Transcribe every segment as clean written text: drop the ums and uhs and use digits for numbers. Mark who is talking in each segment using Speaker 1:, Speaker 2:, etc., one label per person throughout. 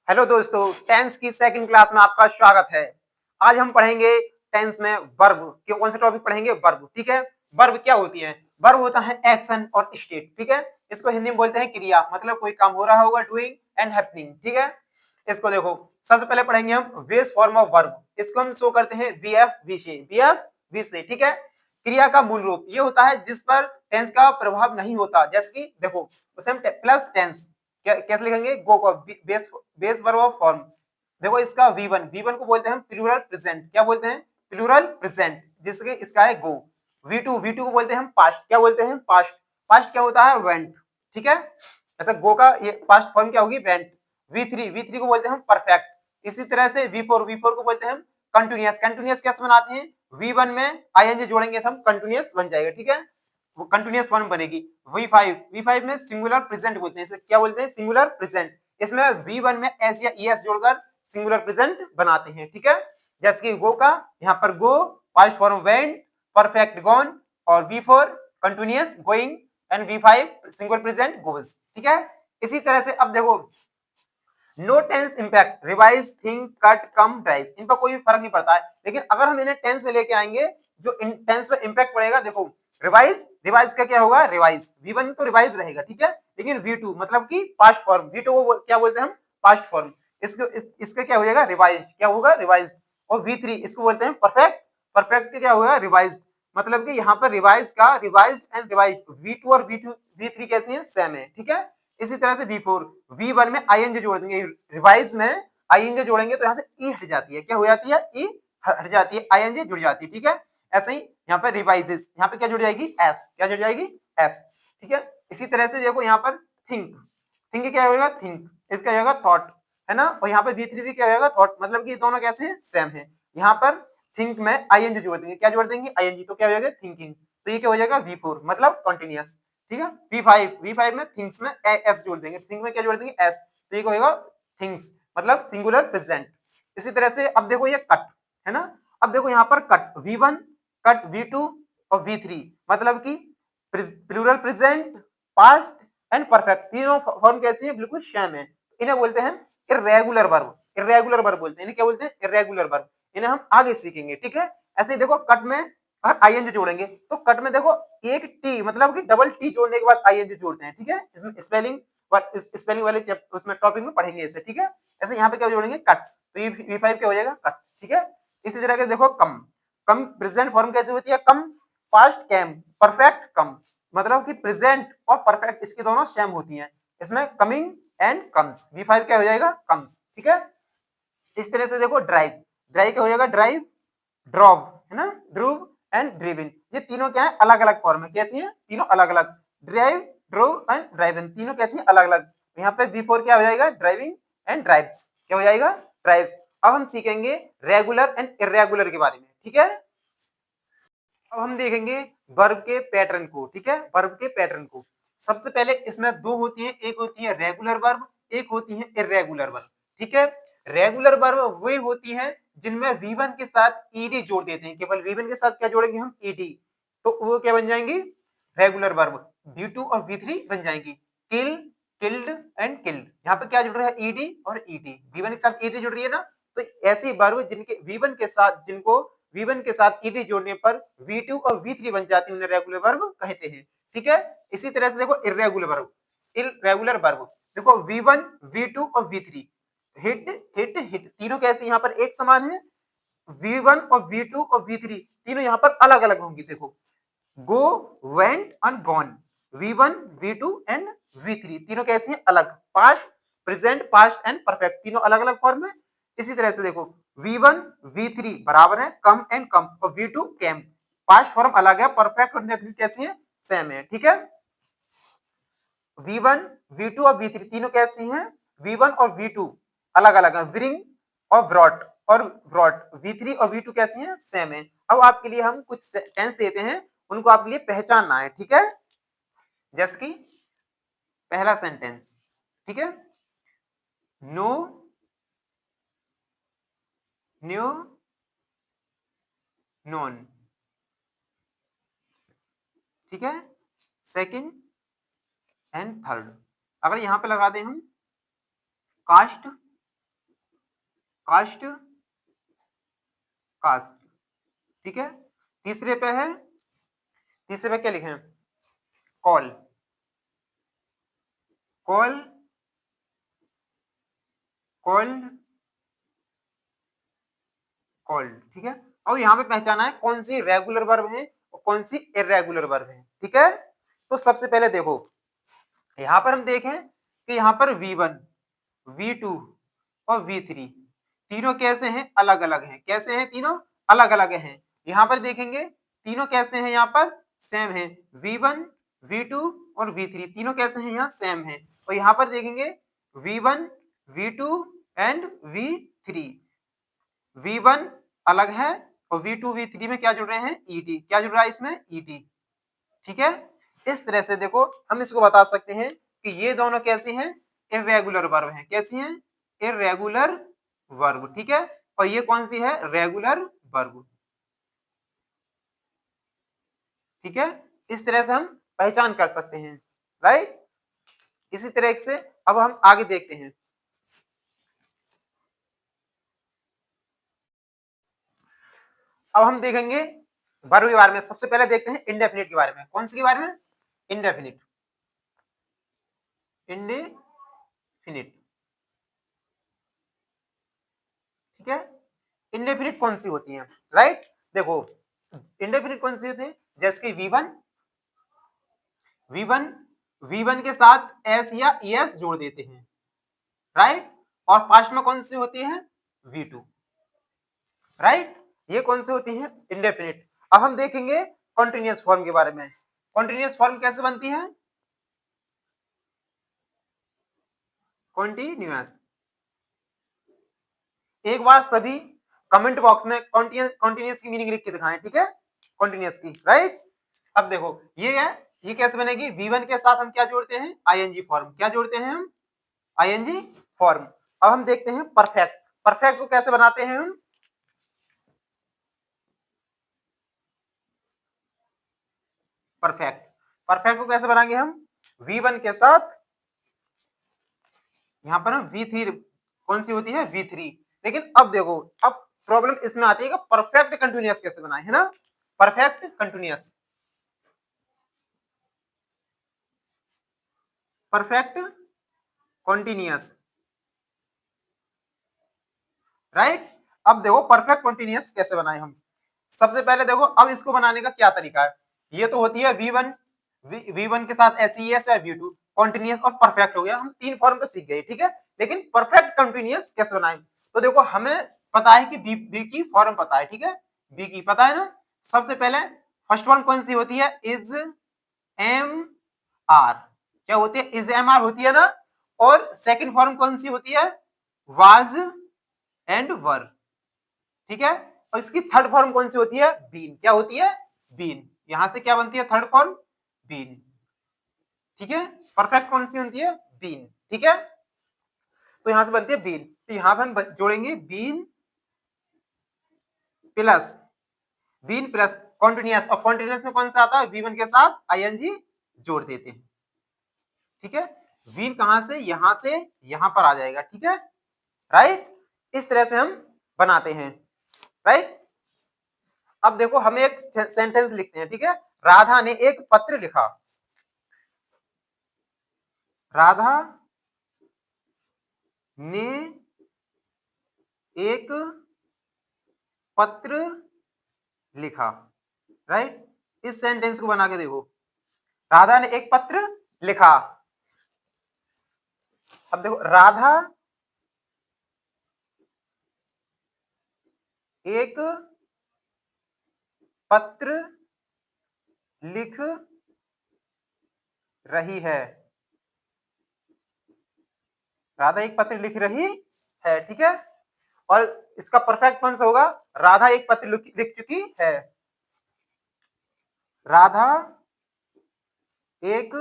Speaker 1: Hello दोस्तों, tense की second class में आपका स्वागत है। आज हम पढ़ेंगे टेंस में वर्ब। कौन सा टॉपिक पढ़ेंगे? वर्ब। ठीक है। वर्ब क्या होती है? वर्ब होता है एक्शन और स्टेट। ठीक है। इसको हिंदी में बोलते हैं क्रिया, मतलब कोई काम हो रहा होगा, डूइंग एंड हैपनिंग। ठीक है। इसको देखो, सबसे पहले पढ़ेंगे हम बेस फॉर्म ऑफ वर्ब। इसको हम शो करते हैं वीएफ वी से। वीएफ वी से। ठीक है। क्रिया का मूल रूप ये होता है जिस पर टेंस का प्रभाव नहीं होता, जैसे कि देखो उसे हम प्लस टेंस कैसे लिखेंगे? गो को बेस वर्ब ऑफ फॉर्म। देखो इसका वी वन को बोलते हैं हम प्लूरल प्रेजेंट। क्या बोलते हैं? प्लूरल प्रेजेंट, जिसके इसका है गो। वी टू को बोलते हैं हम पास्ट। क्या बोलते हैं? पास्ट। पास्ट क्या होता है? वेंट। ठीक है। ऐसा गो का ये पास्ट फॉर्म क्या होगी? वेंट। वी थ्री को बोलते हैं हम परफेक्ट। इसी तरह से वी फोर को बोलते हैं हम कंटिन्यूअस। कंटिन्यूअस कैसे बनाते हैं? वी1 में आईएनजी जोड़ेंगे तो हम कंटिन्यूअस बन जाएगा। ठीक है। वो कंटिन्यूअस फॉर्म बनेगी। वी फाइव में सिंगुलर प्रेजेंट बोलते हैं। इसे क्या बोलते हैं? Singular present. इसमें वी1 में एस या ईएस जोड़कर सिंगुलर प्रेजेंट बनाते हैं। ठीक है। जैसे कि गो का यहाँ पर go, past form went, perfect gone, और वी4 continuous going, and V five singular present goes. ठीक है। इसी तरह से अब देखो, no tense impact, revise, think, cut, come, drive, इन पर कोई फर्क नहीं पड़ता है। लेकिन अगर हम इन्हें टेंस में लेके आएंगे, जो टेंस में इंपैक्ट पड़ेगा, देखो रिवाइज, रिवाइज का क्या होगा? रिवाइज। वी1 तो रिवाइज रहेगा। ठीक है। लेकिन वी2 मतलब कि पास्ट फॉर्म, वी2 को क्या बोलते हैं हम? Past form. इसको इसका क्या हो जाएगा? रिवाइज। क्या होगा? रिवाइज। और वी3 इसको बोलते हैं परफेक्ट। परफेक्ट क्या होगा? रिवाइज। मतलब कि यहाँ पर रिवाइज का रिवाइज एंड रिवाइज, वी2 और वी3 कैसी है? सेम है। ठीक है। इसी तरह से वी4, वी1 में आईएनजी जोड़ देंगे, रिवाइज में आईएनजी जोड़ेंगे तो यहाँ से ई हट जाती है। क्या हो जाती है? ई हट जाती है, आईएनजी जुड़ जाती है। ठीक है। ऐसे ही यहाँ पर रिवाइजेस, यहाँ पे क्या जुड़ जाएगी? एस। क्या जुड़ जाएगी? एस। ठीक है। इसी तरह से देखो यहाँ पर थिंक, थिंक क्या होगा? थिंक। इसका होगा थॉट, है ना। और यहाँ पर वी3 भी क्या होगा? थॉट। मतलब कि दोनों कैसे हैं? सेम है। यहाँ पर थिंक में आईएनजी जोड़ देंगे। क्या जोड़ देंगे? आईएनजी। तो क्या हो जाएगा? थिंकिंग। तो ये क्या हो जाएगा? वी4 मतलब कंटिन्यूअस। ठीक है। वी फाइव में थिंग्स में एस जोड़ देंगे। थिंक में क्या जोड़ देंगे? एस। तो ये होगा थिंग्स, मतलब सिंगुलर प्रेजेंट। इसी तरह से अब देखो ये कट, है ना। अब देखो यहाँ पर कट, वी1 कट, वी2 और वी3, मतलब कि plural present, past and perfect, तीनों फॉर्म कैसी है? बिल्कुल सेम है। इन्हें बोलते हैं इर्रेगुलर वर्ब। इर्रेगुलर वर्ब बोलते हैं इन्हें। क्या बोलते हैं? Irregular verb. इन्हें हम आगे सीखेंगे। ठीक है। ऐसे ही देखो कट में आईएनजी जोड़ेंगे तो कट में देखो एक टी, मतलब कि डबल टी जोड़ने के बाद आईएनजी जोड़ते हैं। ठीक है। इसमें स्पेलिंग वाले उसमें टॉपिक में पढ़ेंगे इसे। ठीक है। ऐसे यहाँ पे क्या जोड़ेंगे? कट्स। तो ये वी5 क्या हो जाएगा? कट्स। ठीक है। इसी तरह के देखो कम, कम प्रेजेंट फॉर्म कैसे होती है? कम, पास्ट कैम, परफेक्ट कम, मतलब कि प्रेजेंट और परफेक्ट इसकी दोनों सेम होती हैं। इसमें कमिंग एंड कम्स, वी5 क्या हो जाएगा? कम्स। ठीक है। इस तरह से देखो ड्राइव, ड्राइव क्या हो जाएगा? ड्राइव, ड्रॉप, है ना। ड्रूव एंड ड्रिवन, ये तीनों क्या है? अलग अलग फॉर्म है। कैसी है? तीनों अलग अलग। ड्राइव, ड्रोव एंड ड्राइवन, तीनों कैसी है? अलग अलग। यहाँ पे वी4 क्या हो जाएगा? Driving and drives. क्या हो जाएगा? ड्राइव्स। अब हम सीखेंगे रेगुलर एंड इरेगुलर के बारे में। ठीक है। अब हम देखेंगे वर्ब के पैटर्न को। ठीक है। वर्ब के पैटर्न को, सबसे पहले इसमें दो होती है, एक होती है रेगुलर वर्ब, एक होती है इरेगुलर वर्ब। ठीक है। रेगुलर वर्ब वही होती है जिनमें वी1 के साथ ईडी जोड़ देते हैं। केवल वी1 के साथ क्या जोड़ेंगे हम? ईडी। तो वो क्या बन जाएंगी? Regular verb. वी2 और वी3 बन जाएंगी किल, किल्ड एंड किल्ड। यहाँ पे क्या जुड़ रहा है? ईडी और ईडी। वी1 के साथ ईडी जुड़ रही है ना। तो ऐसी वर्ब जिनके वी1 के साथ, जिनको वी1 के साथ ईडी जोड़ने पर वी2 और वी3 बन जाती है, उन्हें रेगुलर वर्ब कहते हैं। ठीक है। इसी तरह से देखो इरेगुलर वर्ब, इरेगुलर वर्ब देखो वी1, वी2 और वी3, हिट, हिट, हिट, तीनों कैसे यहाँ पर एक समान है। वी1 और वी2 और वी3 तीनों यहाँ पर अलग अलग होंगी। देखो go, went and gone, V one, V two and वी3 तीनों कैसे हैं? अलग। Past, present, past and perfect, तीनों अलग अलग फॉर्म है। इसी तरह से देखो वी1, वी3 बराबर है, कम एंड कम, और वी2 केम, पास्ट फॉर्म अलग है, परफेक्ट और डेफिनिट कैसी है? सेम है। ठीक है। वी1, वी2 और वी3 तीनों कैसी हैं? वी1 और वी2 अलग अलग है, ब्रिंग और ब्रॉट, और ब्रॉट। वी3 और वी2 कैसी हैं? सेम है। अब आपके लिए हम कुछ टेंस देते हैं, उनको आपके लिए पहचानना है। ठीक है। जैसे कि पहला सेंटेंस, ठीक है, नो, न्यू, नोन। ठीक है। सेकंड एंड थर्ड, अगर यहां पे लगा दें हम कास्ट, कास्ट, कास्ट, ठीक है। तीसरे पे है, तीसरे पे क्या लिखे हैं, कॉल, कॉल, कॉल्ड, कॉल्ड, ठीक है। और यहाँ पे पहचाना है कौन सी रेगुलर वर्ब है और कौन सी इरेगुलर वर्ब है, ठीक है। तो सबसे पहले देखो यहाँ पर हम देखें कि यहाँ पर V1, V2 और V3 तीनों कैसे हैं, अलग अलग हैं। कैसे हैं तीनों, अलग अलग हैं। यहाँ पर देखेंगे तीनों कैसे हैं, यहाँ पर सेम है। V1, V2 और V3 तीनों कैसे हैं, यहाँ सेम है। और यहाँ पर देखेंगे V1, V2 and V3, V1 अलग है और V2, V3 में क्या जुड़ रहे हैं, ED, क्या जुड़ रहा है इसमें, ED, ठीक है। इस तरह से देखो हम इसको बता सकते हैं कि ये दोनों कैसी हैं, इर्रेगुलर वर्ब हैं। कैसी हैं, इर्रेगुलर वर्ब, ठीक है। और ये कौन सी है, रेगुलर वर्ब, ठीक है। इस तरह से हम पहचान कर सकते हैं, राइट। इसी तरह से अब हम आगे देखते हैं। अब हम देखेंगे वर्ब के बारे में। सबसे पहले देखते हैं इंडेफिनिट के बारे में। कौन सी के बारे में, इंडेफिनिट, इंडेफिनिट, ठीक है। इंडेफिनिट कौन सी होती है, राइट। देखो इंडेफिनिट कौन सी होती है, जैसे कि V1, V1, V1 के साथ S या ES जोड़ देते हैं, राइट। और फास्ट में कौन सी होती है, V2, राइट। ये कौन सी होती है, इंडेफिनिट। अब हम देखेंगे कॉन्टिन्यूअस फॉर्म के बारे में। कॉन्टिन्यूअस फॉर्म कैसे बनती है, कॉन्टिन्यूअस। एक बार सभी कमेंट बॉक्स में कॉन्टिन्यूअस की मीनिंग लिख के दिखाएं, ठीक है, कॉन्टिन्यूअस की, राइट। अब देखो ये है, ये कैसे बनेगी, V1 के साथ हम क्या जोड़ते हैं, ING फॉर्म। क्या जोड़ते हैं हम, ING फॉर्म। अब हम देखते हैं परफेक्ट। परफेक्ट को कैसे बनाते हैं हम, परफेक्ट, परफेक्ट को कैसे बनाएंगे हम, V1 के साथ, यहाँ पर हम V3 कौन सी होती है, V3। लेकिन अब देखो, अब प्रॉब्लम इसमें आती है कि परफेक्ट कंटिन्यूअस कैसे बनाए, है ना। Perfect continuous, perfect continuous, right. अब देखो परफेक्ट कॉन्टिन्यूअस कैसे बनाए हम। सबसे पहले देखो अब इसको बनाने का क्या तरीका है। ये तो होती है V1, V1 के साथ SES या V2, कॉन्टिन्यूअस और परफेक्ट हो गया। हम तीन फॉर्म तो सीख गए, ठीक है। लेकिन परफेक्ट कंटिन्यूअस कैसे बनाए, तो देखो हमें पता है कि बी की फॉर्म पता है, ठीक है, बी की पता है ना। सबसे पहले फर्स्ट वन कौन सी होती है, इज एम आर, क्या होती है, इज एम आर होती है ना। और सेकंड फॉर्म कौन सी होती है, वाज एंड वर, ठीक है। और इसकी थर्ड फॉर्म कौन सी होती है, बीन, क्या होती है, बीन। यहां से क्या बनती है, थर्ड फॉर्म बीन, ठीक है। परफेक्ट कौन सी होती है, बीन, ठीक है। तो यहां से बनती है बीन, तो यहां पर हम जोड़ेंगे been plus, been plus continuous. और कॉन्टिन्यूअस में कौन सा आता है, V1 के साथ ING जोड़ देते हैं, ठीक है। बीन कहां से, यहां से यहां पर आ जाएगा, ठीक है, राइट। इस तरह से हम बनाते हैं, राइट। अब देखो हम एक सेंटेंस लिखते हैं, ठीक है। राधा ने एक पत्र लिखा, राधा ने एक पत्र लिखा, राइट। इस सेंटेंस को बना के देखो, राधा ने एक पत्र लिखा। अब देखो राधा एक पत्र लिख रही है, राधा एक पत्र लिख रही है, ठीक है। और इसका परफेक्ट टेंस होगा, राधा एक पत्र लिख चुकी है, राधा एक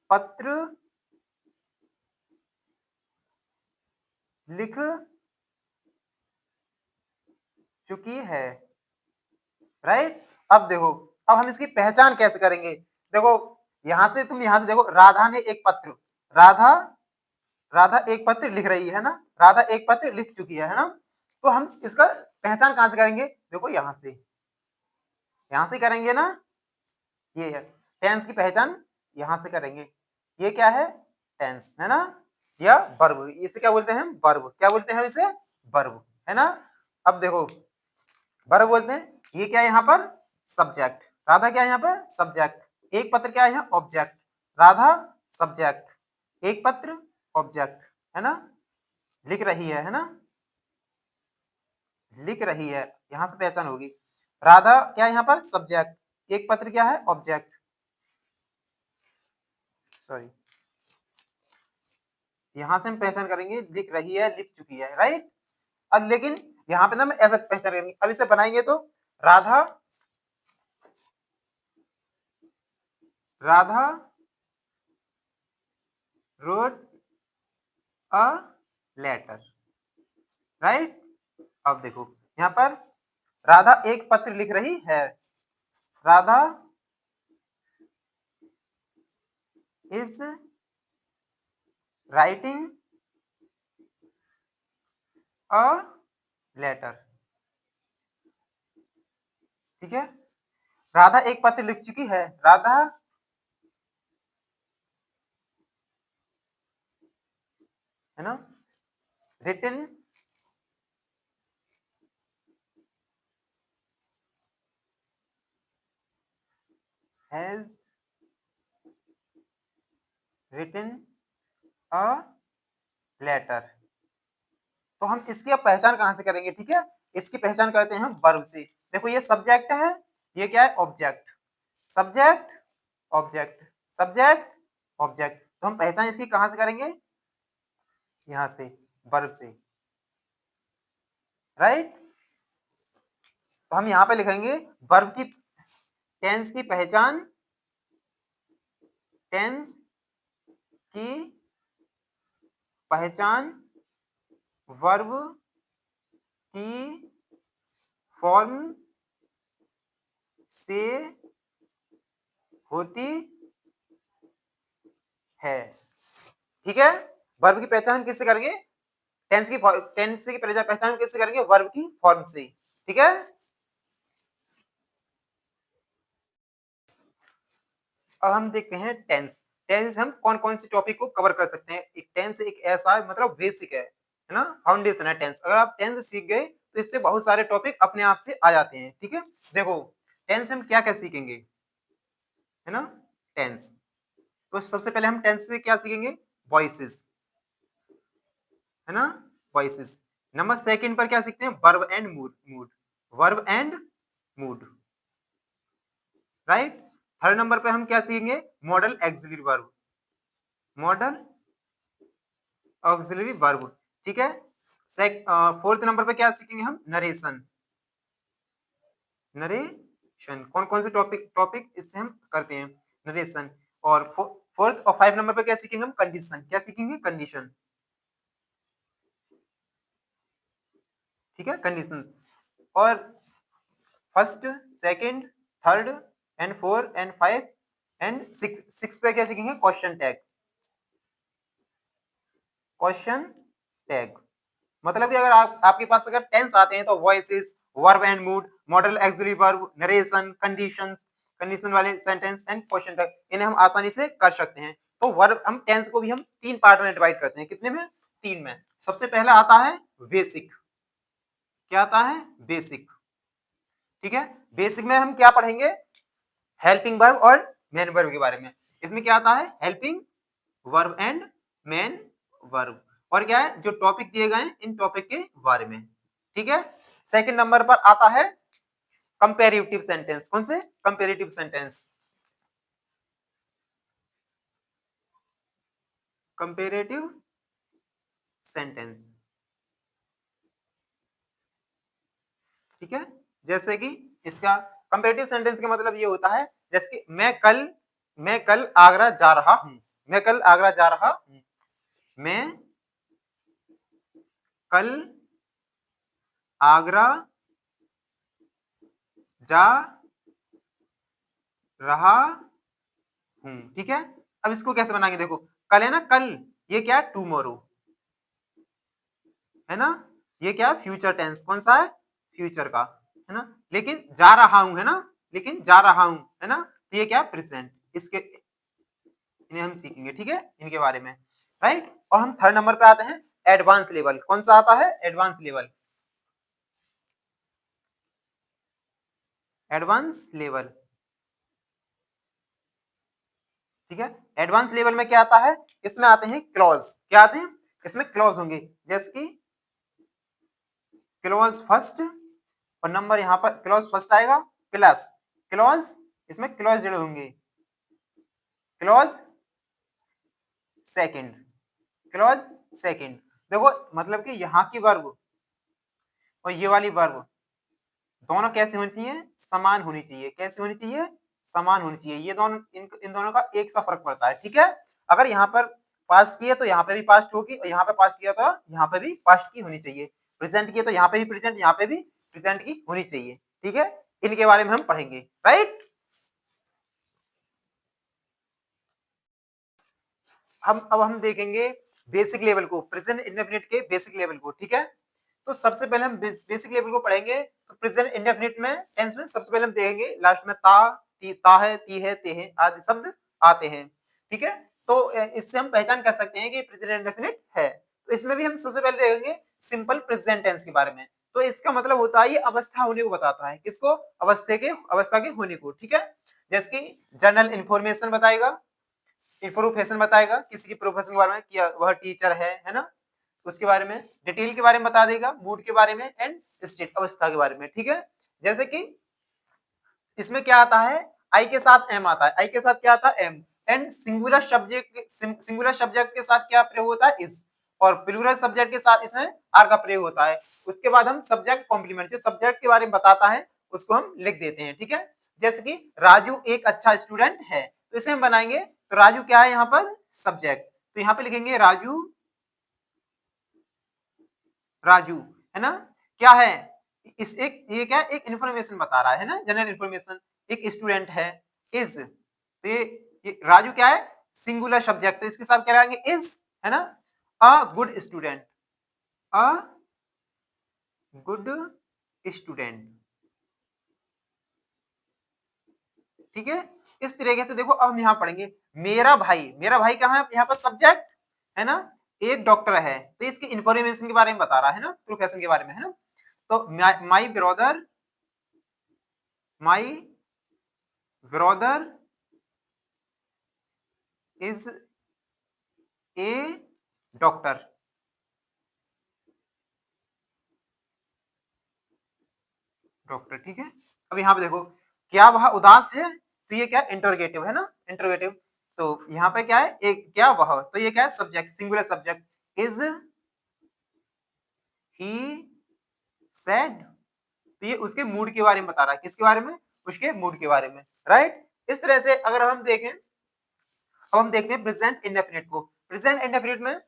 Speaker 1: पत्र लिख चुकी है, राइट। अब देखो अब हम इसकी पहचान कैसे करेंगे, देखो यहां से तुम यहां से देखो, राधा ने एक पत्र, राधा, राधा एक पत्र लिख रही है ना, राधा एक पत्र लिख चुकी है ना। तो हम इसका पहचान कहां से करेंगे, देखो यहां से करेंगे ना। ये है टेंस की पहचान, यहां से करेंगे। ये क्या है, टेंस है ना, या वर्ब, इसे क्या बोलते हैं हम, वर्ब। क्या बोलते हैं हम इसे, वर्ब, है ना। अब देखो वर्ब बोलते हैं, ये क्या है यहाँ पर, सब्जेक्ट। राधा क्या है यहाँ पर, सब्जेक्ट। एक पत्र क्या है यहाँ, ऑब्जेक्ट। राधा सब्जेक्ट, एक पत्र ऑब्जेक्ट, है ना। लिख रही है ना, लिख रही है, यहां से पहचान होगी। राधा क्या है यहाँ पर, सब्जेक्ट। एक पत्र क्या है, ऑब्जेक्ट। सॉरी, यहां से हम पहचान करेंगे, लिख रही है, लिख चुकी है, राइट। अब लेकिन यहाँ पे ना मैं ऐसा पहचान करेंगे, अब इसे बनाएंगे तो Radha, Radha wrote a letter, right. अब देखो यहाँ पर राधा एक पत्र लिख रही है, Radha is writing a letter, ठीक है। राधा एक पत्र लिख चुकी है, राधा है ना, written has written a letter. तो हम इसकी अब पहचान कहां से करेंगे, ठीक है। इसकी पहचान करते हैं हम वर्ब से। देखो ये सब्जेक्ट है, ये क्या है, object. Subject object, subject object, तो हम पहचान इसकी कहां से करेंगे, यहां से, वर्ब से, राइट। तो हम यहां पे लिखेंगे वर्ब की, टेंस की पहचान, टेंस की पहचान वर्ब की फॉर्म से होती है, ठीक है। वर्ब की पहचान हम किससे करेंगे, टेंस की पहचान हम किससे करेंगे, वर्ब की फॉर्म से, ठीक है। अब हम देखते हैं टेंस। टेंस हम कौन कौन से टॉपिक को कवर कर सकते हैं। एक टेंस एक ऐसा मतलब बेसिक है ना, फाउंडेशन है टेंस। अगर आप टेंस सीख गए तो इससे बहुत सारे टॉपिक अपने आप से आ जाते हैं, ठीक है। देखो टेंस हम क्या क्या सीखेंगे, है ना, टेंस। तो सबसे पहले हम टेंस से क्या सीखेंगे, वॉइसेस, है ना, वॉइसेस। नंबर सेकंड पर क्या सीखते हैं, verb and mood, verb and mood, right. Third number पे हम क्या सीखेंगे, model axillary verb, model auxiliary verb, ठीक है। फोर्थ नंबर पे क्या सीखेंगे हम, नरेशन, नरेशन। कौन कौन से टॉपिक टॉपिक इससे हम करते हैं, नरेशन। और फोर्थ और फाइव नंबर पे क्या सीखेंगे हम, कंडीशन। क्या सीखेंगे, कंडीशन, ठीक है, कंडीशन। और first, second, third and four and five and six, six पे क्या सीखेंगे, क्वेश्चन टैग, क्वेश्चन टैग। मतलब कि अगर आपके पास अगर टेंस आते हैं तो voices, verb and mood, model axillary verb, narration, conditions, condition वाले सेंटेंस एंड क्वेश्चन टैग, इन्हें हम आसानी से कर सकते हैं। तो वर्ब हम टेंस को भी हम तीन पार्ट में डिवाइड करते हैं, कितने में, तीन में। सबसे पहला आता है बेसिक, क्या आता है, बेसिक, ठीक है। बेसिक में हम क्या पढ़ेंगे, हेल्पिंग वर्ब और मेन वर्ब के बारे में। इसमें क्या आता है, helping verb and main verb, और क्या है, जो टॉपिक दिए गए हैं इन टॉपिक के बारे में, ठीक है। सेकंड नंबर पर आता है कंपेरेटिव सेंटेंस। कौन से, कंपेरेटिव सेंटेंस, कंपेरेटिव सेंटेंस, ठीक है। जैसे कि इसका कंपेरेटिव सेंटेंस का मतलब ये होता है, जैसे कि मैं कल आगरा जा रहा हूं, मैं कल आगरा जा रहा हूं, मैं कल आगरा जा रहा हूं, ठीक है। अब इसको कैसे बनाएंगे, देखो कल है ना, कल, ये क्या है, टुमारो, है ना, ये क्या है फ्यूचर टेंस, कौन सा है फ्यूचर का, है ना, लेकिन जा रहा हूं, है ना, लेकिन जा रहा हूं, है ना, तो ये क्या प्रेजेंट, इसके इन्हें हम सीखेंगे, ठीक है, इनके बारे में, राइट। और हम थर्ड नंबर पे आते हैं एडवांस लेवल, कौन सा आता है एडवांस लेवल, एडवांस लेवल, ठीक है। एडवांस लेवल में क्या आता है, इसमें आते हैं क्लॉज, क्या आते हैं इसमें क्लॉज होंगे, जैसे कि क्लॉज फर्स्ट, और नंबर यहाँ पर क्लॉज फर्स्ट आएगा प्लस क्लॉज, इसमें क्लॉज जुड़े होंगे, क्लॉज सेकंड, क्लॉज सेकंड। देखो मतलब कि यहाँ की वर्ब और ये वाली वर्ब दोनों कैसे होनी चाहिए, समान होनी चाहिए, कैसे होनी चाहिए, समान होनी चाहिए, ये दोनों इन दोनों का एक सा फर्क पड़ता है, ठीक है। अगर यहाँ पर पास्ट किए तो यहाँ पे भी पास्ट होगी, और यहाँ पे पास्ट किया तो यहाँ पे भी पास्ट की होनी चाहिए, प्रेजेंट किए तो यहाँ पे भी प्रेजेंट, यहाँ पे भी प्रेजेंट की होनी चाहिए, ठीक है। इनके बारे में हम पढ़ेंगे, राइट। अब हम देखेंगे बेसिक लेवल को, प्रेजेंट इंडेफिनिट के बेसिक लेवल को, ठीक है। तो सबसे पहले हम बेसिक लेवल को पढ़ेंगे। तो प्रेजेंट इंडेफिनिट में टेंस में सबसे पहले हम देखेंगे लास्ट में ता है, ती है, ते है आदि शब्द आते हैं, ठीक है। तो इससे हम पहचान कर सकते हैं कि प्रेजेंट इंडेफिनिट है। तो इसमें भी हम सबसे पहले देखेंगे सिंपल प्रेजेंट टेंस के बारे में। तो इसका मतलब होता है ये अवस्था होने को बताता है, किसको, अवस्था के होने को, ठीक है। जैसे कि जनरल इंफॉर्मेशन बताएगा, प्रोफेशन बताएगा, किसी की प्रोफेशन के बारे में कि वह टीचर है ना, उसके बारे में, डिटेल के बारे में बता देगा, मूड के बारे में, एंड स्टेट अवस्था के बारे में, ठीक है। जैसे कि इसमें क्या आता है, आई के साथ एम आता है, आई के साथ क्या आता है एम, एंड सिंगुलर सब्जेक्ट के साथ क्या प्रयोग होता है इज, और प्लूरल सब्जेक्ट के साथ इसमें आर का प्रयोग होता है। उसके बाद हम सब्जेक्ट कॉम्प्लीमेंट, जो सब्जेक्ट के बारे में बताता है उसको हम लिख देते हैं, ठीक है। जैसे कि राजू एक अच्छा स्टूडेंट है, तो इसे हम बनाएंगे, तो राजू क्या है यहाँ पर सब्जेक्ट, तो यहाँ पे लिखेंगे राजू, राजू, है ना, क्या है इस एक, ये क्या एक इंफॉर्मेशन बता रहा है ना, जनरल इंफॉर्मेशन, एक स्टूडेंट है इज, तो ये राजू क्या है सिंगुलर सब्जेक्ट, तो इसके साथ क्या लगाएंगे इज, है ना, a good student, a good student, ठीक है। इस तरीके से देखो अब हम यहाँ पढ़ेंगे मेरा भाई, मेरा भाई कहाँ है यहाँ पर सब्जेक्ट, है ना, एक डॉक्टर है, तो इसकी इंफॉर्मेशन के बारे में बता रहा है ना, प्रोफेशन के बारे में, है ना। तो my brother, my brother is a doctor, doctor, ठीक है। अब यहाँ पे देखो क्या वह उदास है, तो ये क्या इंटरोगेटिव है ना, इंटरोगेटिव। तो यहाँ पे क्या है एक क्या वह, तो ये क्या है subject, singular subject, is he sad, तो ये उसके मूड के बारे में बता रहा है, किसके बारे में, उसके मूड के बारे में, राइट। इस तरह से अगर हम देखें, अब हम देखते हैं प्रेजेंट इंडेफिनिट को। प्रेजेंट इंडेफिनिट में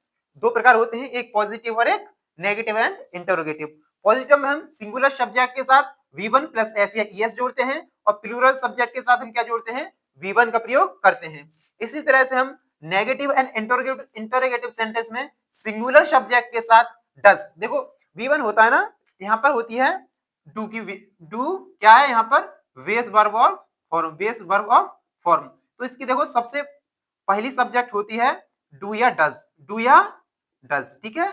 Speaker 1: दो प्रकार होते हैं, एक पॉजिटिव और एक नेगेटिव एंड इंटरोगेटिव। पॉजिटिव में हम सिंगुलर सब्जेक्ट के साथ V1 प्लस एस या ES जोड़ते हैं, और प्लूरल सब्जेक्ट के साथ हम क्या जोड़ते हैं V1 का प्रयोग करते हैं। इसी तरह से हम नेगेटिव एंड इंटरोगेटिव सेंटेंस में सिंगुलर सब्जेक्ट के साथ डज, देखो V1 होता है ना, यहाँ पर होती है डू की, डू क्या है यहाँ पर base verb of form, base verb of form. तो इसकी देखो सबसे पहली सब्जेक्ट होती है डू या डज, डू या डज, ठीक है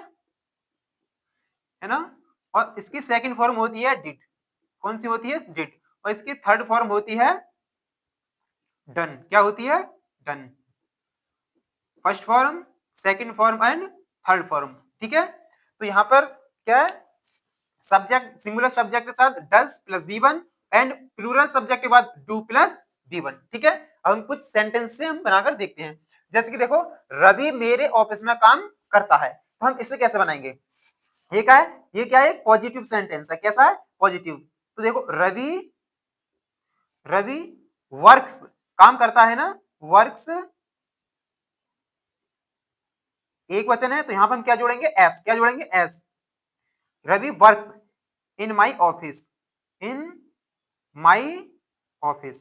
Speaker 1: ना। और इसकी सेकंड फॉर्म होती है डिड, कौन सी होती है डिड, और इसकी थर्ड फॉर्म होती है डन, क्या होती है done, first form, second form and third form, ठीक है। तो यहाँ पर क्या है सब्जेक्ट, सिंगुलर सब्जेक्ट के साथ does plus V1, and plural subject के बाद डू प्लस V1, ठीक है। अब हम कुछ सेंटेंस से हम बनाकर देखते हैं। जैसे कि देखो रवि मेरे ऑफिस में काम करता है, तो हम इसे कैसे बनाएंगे, ये क्या है, ये क्या है पॉजिटिव सेंटेंस है, कैसा है पॉजिटिव। तो देखो रवि, रवि वर्क्स काम करता है ना, वर्क्स एक वचन है, तो यहां पर हम क्या जोड़ेंगे एस, क्या जोड़ेंगे S, Ravi works in my office, in my office,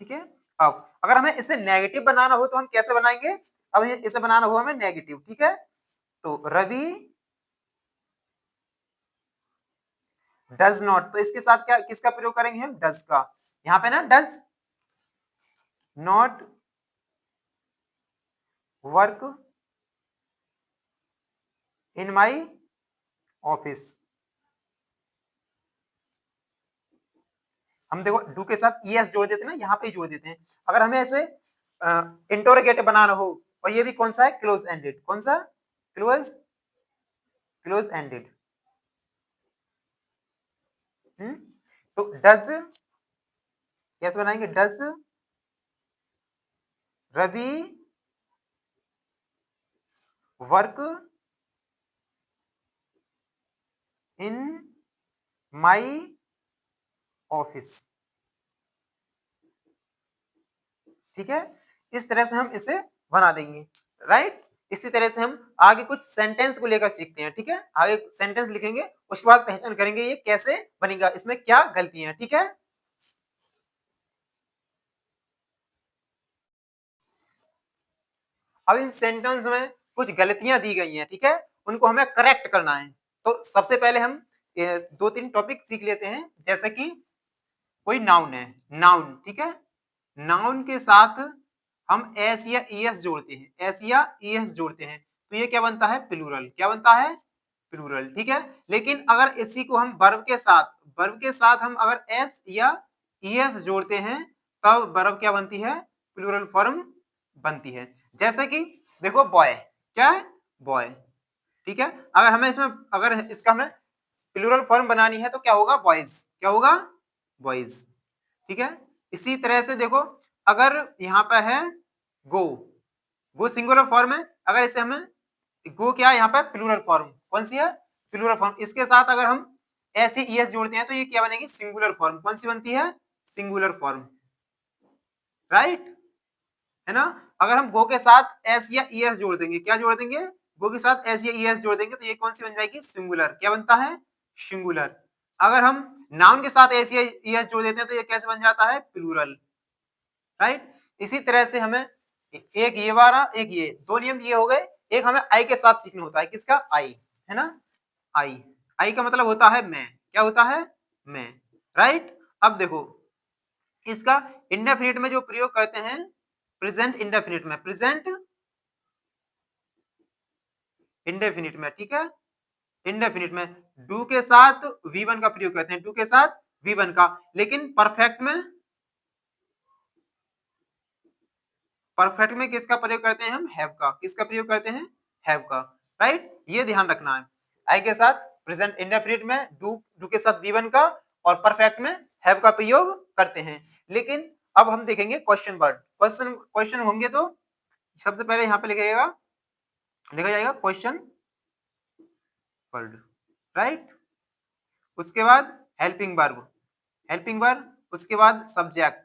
Speaker 1: ठीक है। अब अगर हमें इसे नेगेटिव बनाना हो तो हम कैसे बनाएंगे, अब इसे बनाना हो हमें नेगेटिव, ठीक है। तो रवि डज नॉट, तो इसके साथ क्या किसका प्रयोग करेंगे हम, डज का। यहां पे ना does not work in my office. हम देखो डू के साथ ईएस जोड़ देते हैं ना, यहाँ पे जोड़ देते हैं। अगर हमें ऐसे इंटरोगेटिव बनाना हो, और ये भी कौन सा है, क्लोज एंडेड, कौन सा, क्लोज क्लोज एंडेड। तो डज कैसे बनाएंगे, does Ravi work in my office. ठीक है, इस तरह से हम इसे बना देंगे, राइट। इसी तरह से हम आगे कुछ सेंटेंस को लेकर सीखते हैं। ठीक है, आगे सेंटेंस लिखेंगे, उसके बाद पहचान करेंगे ये कैसे बनेगा, इसमें क्या गलतियां हैं। ठीक है, अब इन सेंटेंस में कुछ गलतियां दी गई हैं, ठीक है, उनको हमें करेक्ट करना है। तो सबसे पहले हम दो तीन टॉपिक सीख लेते हैं। जैसे कि कोई नाउन है, नाउन, ठीक है, नाउन के साथ हम एस या ईएस जोड़ते हैं, एस या ईएस जोड़ते हैं, तो ये क्या बनता है, प्लूरल। क्या बनता है, प्लूरल। ठीक है, लेकिन अगर इसी को हम वर्ब के साथ हम अगर एस या ईएस जोड़ते हैं, तब वर्ब क्या बनती है, प्लूरल फॉर्म बनती है। जैसे कि देखो बॉय, क्या है, बॉय। ठीक है, अगर हमें इसमें अगर इसका हमें प्लूरल फॉर्म बनानी है तो क्या होगा, बॉयज। क्या होगा, बॉयज। ठीक है, इसी तरह से देखो अगर यहाँ पे है गो, गो सिंगुलर फॉर्म है, अगर इसे हमें गो क्या है यहाँ पे, प्लूरल फॉर्म, कौन सी है, प्लूरल फॉर्म। इसके साथ अगर हम ऐसे ईएस जोड़ते हैं तो ये क्या बनेगी, सिंगुलर फॉर्म। कौन सी बनती है, सिंगुलर फॉर्म, राइट, है ना। अगर हम गो के साथ एस या ईएस जोड़ देंगे, क्या जोड़ देंगे, गो के साथ एस या ईएस जोड़ देंगे, तो ये कौन सी बन जाएगी, सिंगुलर। क्या बनता है, सिंगुलर। अगर हम नाउन के साथ एस या ईएस जोड़ देते हैं तो ये कैसे बन जाता है, प्लूरल, राइट। इसी तरह से हमें एक ये वाला, एक ये, दो नियम ये हो गए। एक हमें आई के साथ सीखना होता है, किसका, आई, है ना, आई। आई का मतलब होता है मैं, क्या होता है, मैं, राइट। अब देखो इसका इंडेफिनिट में जो प्रयोग करते हैं, प्रेजेंट इंडेफिनिट में, प्रेजेंट इंडेफिनिट में, ठीक है, इंडेफिनिट में डू के साथ V1 का प्रयोग करते हैं, डू के साथ V1 का। लेकिन परफेक्ट में किसका प्रयोग करते हैं हम, हैव का। किसका प्रयोग करते हैं, हैव का, राइट। ये ध्यान रखना है, आई के साथ प्रेजेंट इंडेफिनिट में डू के साथ V1 का, और परफेक्ट में हैव का प्रयोग करते हैं। लेकिन अब हम देखेंगे क्वेश्चन वर्ड, क्वेश्चन होंगे तो सबसे पहले यहाँ पे लिखा जाएगा क्वेश्चन वर्ड, राइट। उसके बाद हेल्पिंग वर्ब, उसके बाद सब्जेक्ट,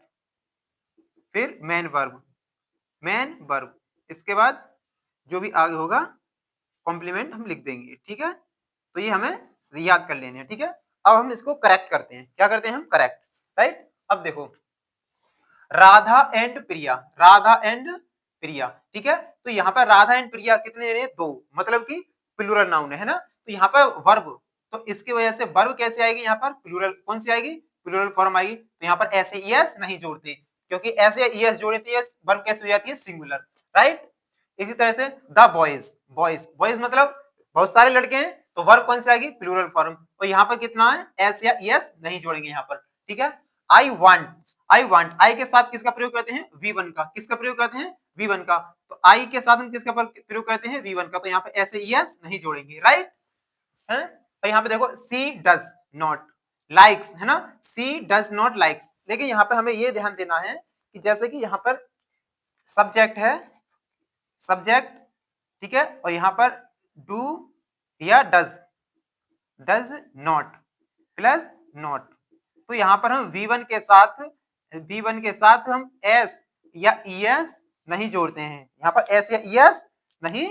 Speaker 1: फिर मेन वर्ब, इसके बाद जो भी आगे होगा कॉम्प्लीमेंट हम लिख देंगे। ठीक है, तो ये हमें याद कर लेने हैं। ठीक है, अब हम इसको करेक्ट करते हैं। क्या करते हैं हम, करेक्ट, राइट। अब देखो राधा एंड प्रिया, ठीक है, तो यहाँ पर राधा एंड प्रिया कितने ने, दो, मतलब कि प्लूरल नाउन है ना। तो यहाँ पर वर्ब, तो इसकी वजह से वर्ब कैसे आएगी, यहाँ पर प्लूरल, कौन सी आएगी, प्लूरल फॉर्म आएगी। तो यहाँ पर ऐसे ईएस नहीं जोड़ते, क्योंकि ऐसे ईएस जोड़ते हैं वर्ब कैसे हो जाती है, सिंगुलर, राइट। इसी तरह से द बॉयज मतलब बहुत सारे लड़के हैं, तो वर्ब कौन सी आएगी, प्लूरल फॉर्म। तो यहाँ पर कितना है, एस या ईएस नहीं जोड़ेंगे यहाँ पर। ठीक है, आई वांट, आई के साथ किसका प्रयोग करते हैं, V1 का। किसका प्रयोग करते हैं, V1 का। तो आई के साथ हम किसका प्रयोग करते हैं, V1 का। तो यहाँ पे ऐसे ईएस नहीं जोड़ेंगे, राइट है। तो यहाँ पे देखो सी डज नॉट लाइक्स, है ना, सी डज नॉट लाइक्स। लेकिन यहाँ पे हमें ये ध्यान देना है कि जैसे कि यहाँ पर सब्जेक्ट है, सब्जेक्ट, ठीक है, और यहाँ पर डू या डज नॉट प्लस नॉट। तो यहाँ पर हम V1 के साथ हम S या ES नहीं जोड़ते हैं, यहाँ पर S या ES नहीं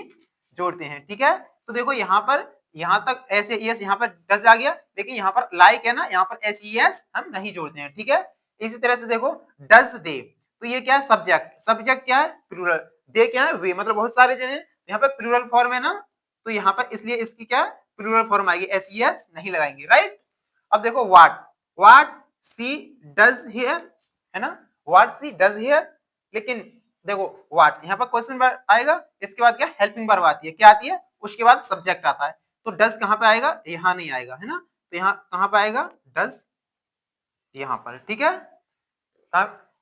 Speaker 1: जोड़ते हैं। ठीक है, तो देखो यहाँ पर, यहाँ तक S या ES, यहाँ पर डज आ गया, लेकिन यहाँ पर लाइक है ना, यहाँ पर SES हम नहीं जोड़ते हैं। ठीक है, इसी तरह से देखो डज दे, तो ये क्या है, सब्जेक्ट क्या है, प्लूरल, दे क्या है, वे, मतलब बहुत सारे जने, यहाँ पे प्लूरल फॉर्म है ना, तो यहाँ पर इसलिए इसकी क्या प्लूरल फॉर्म आएगी, SES नहीं लगाएंगे, राइट। अब देखो व्हाट सी डज हियर, है ना, व्हाट सी डज हियर। लेकिन देखो व्हाट यहाँ पर क्वेश्चन वर्ब आएगा, इसके बाद क्या हेल्पिंग वर्ब आती है, क्या आती है, उसके बाद सब्जेक्ट आता है। तो डज कहाँ पे आएगा, यहाँ नहीं आएगा, है ना। तो यहाँ कहाँ पे आएगा डज, यहाँ पर, ठीक है।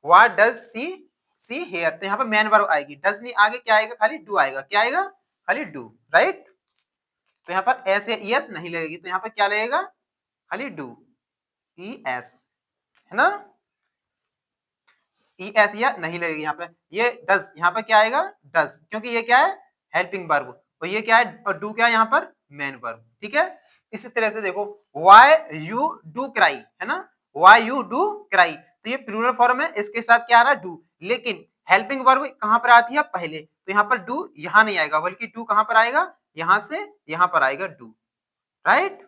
Speaker 1: व्हाट डज सी हियर, तो यहाँ पर मेन वर्ब आएगी, डज नहीं, आगे क्या आएगा, खाली डू आएगा, क्या आएगा, खाली डू, राइट। तो यहाँ पर एस या ES नहीं लगेगी, तो यहाँ पर क्या लगेगा, खाली डू, ES, है ना, ES या नहीं लगेगी यहाँ पे। ये डज, यहाँ पर क्या आएगा डज, क्योंकि ये क्या है हेल्पिंग वर्ब, और ये क्या है, और डू क्या है यहाँ पर मेन वर्ब, ठीक है। इसी तरह से देखो व्हाई यू डू क्राई, है ना, व्हाई यू डू क्राई, तो ये प्लूरल फॉर्म है, इसके साथ क्या आ रहा है डू, लेकिन हेल्पिंग वर्ब कहां पर आती है पहले, तो यहाँ पर डू यहाँ नहीं आएगा, बल्कि डू कहां पर आएगा, यहां से यहां पर आएगा डू, राइट।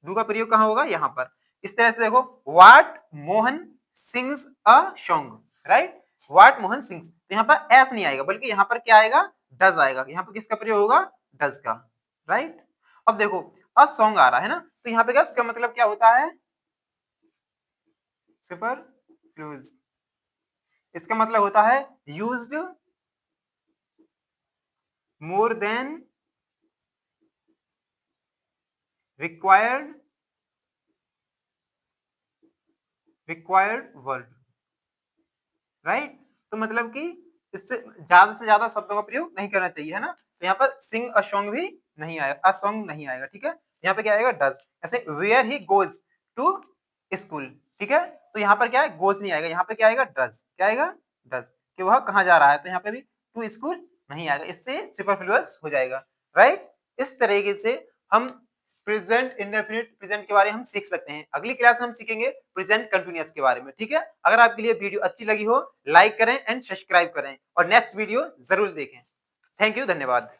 Speaker 1: डू का प्रयोग कहां होगा, यहाँ पर। इस तरह से देखो what Mohan sings a song, right, what Mohan sings, तो यहाँ पर एस नहीं आएगा, बल्कि यहाँ पर क्या आएगा डज आएगा, यहाँ पर किसका प्रयोग होगा, डज का, राइट। अब देखो अ सॉन्ग आ रहा है ना, तो यहाँ पे क्या, इसका मतलब क्या होता है, सुपरफ्लूज, इसका मतलब होता है used more than required word, right. तो मतलब कि इससे ज्यादा शब्दों का प्रयोग नहीं करना चाहिए, है ना। तो यहाँ पर सिंग अ सॉन्ग भी नहीं आएगा, अ सॉन्ग नहीं आएगा, ठीक है। यहाँ पे क्या आएगा डज, ऐसे where he goes to school, ठीक है। तो यहाँ पर क्या है गोज नहीं आएगा, यहाँ पे क्या आएगा डज, क्या आएगा डज, कि वह कहाँ जा रहा है, तो यहाँ पे भी टू स्कूल नहीं आएगा, इससे सुपरफ्लुअस हो जाएगा, राइट। इस तरीके से हम प्रेजेंट इंडेफिनिट प्रेजेंट के बारे में हम सीख सकते हैं। अगली क्लास में हम सीखेंगे प्रेजेंट कंटिन्यूअस के बारे में, ठीक है। अगर आपके लिए वीडियो अच्छी लगी हो लाइक करें एंड सब्सक्राइब करें और नेक्स्ट वीडियो जरूर देखें। थैंक यू, धन्यवाद।